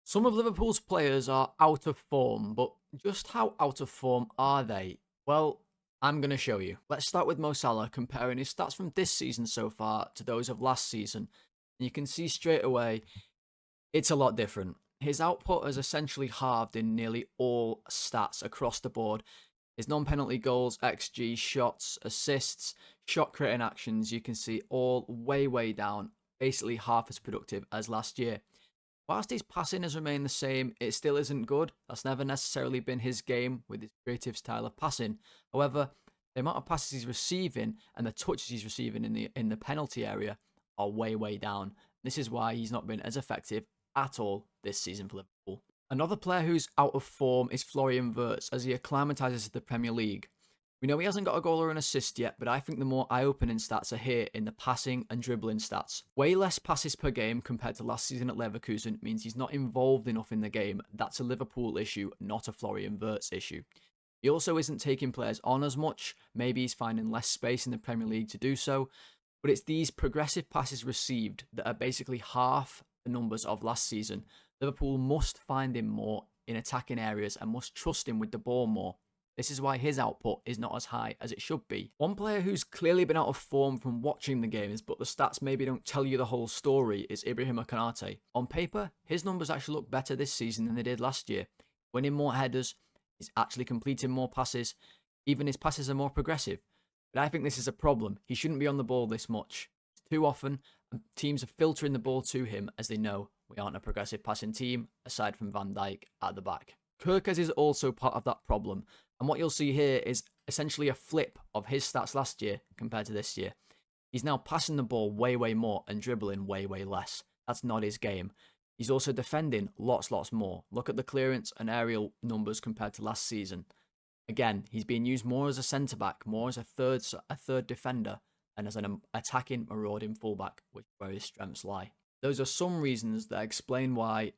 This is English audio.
Some of Liverpool's players are out of form, but just how out of form are they? Well, I'm going to show you. Let's start with Mo Salah comparing his stats from this season so far to those of last season. And you can see straight away it's a lot different. His output has essentially halved in nearly all stats across the board. His non-penalty goals, XG, shots, assists, shot creating actions, you can see all way down, basically half as productive as last year. Whilst his passing has remained the same, it still isn't good. That's never necessarily been his game with his creative style of passing. However, the amount of passes he's receiving and the touches he's receiving in the penalty area are way down. This is why he's not been as effective at all this season for Liverpool. Another player who's out of form is Florian Wirtz as he acclimatises to the Premier League. We know he hasn't got a goal or an assist yet, but I think the more eye-opening stats are here in the passing and dribbling stats. Way less passes per game compared to last season at Leverkusen means he's not involved enough in the game. That's a Liverpool issue, not a Florian Wirtz issue. He also isn't taking players on as much. Maybe he's finding less space in the Premier League to do so. But it's these progressive passes received that are basically half the numbers of last season. Liverpool must find him more in attacking areas and must trust him with the ball more. This is why his output is not as high as it should be. One player who's clearly been out of form from watching the games, but the stats maybe don't tell you the whole story, is Ibrahim Konate. On paper, his numbers actually look better this season than they did last year. Winning more headers, he's actually completing more passes, even his passes are more progressive. But I think this is a problem. He shouldn't be on the ball this much. Too often, teams are filtering the ball to him as they know we aren't a progressive passing team, aside from Van Dijk at the back. Kirkes is also part of that problem, and what you'll see here is essentially a flip of his stats last year compared to this year. He's now passing the ball way more and dribbling way less. That's not his game. He's also defending lots more. Look at the clearance and aerial numbers compared to last season. Again, he's being used more as a centre-back, more as a third defender, and as an attacking, marauding fullback, which is where his strengths lie. Those are some reasons that explain why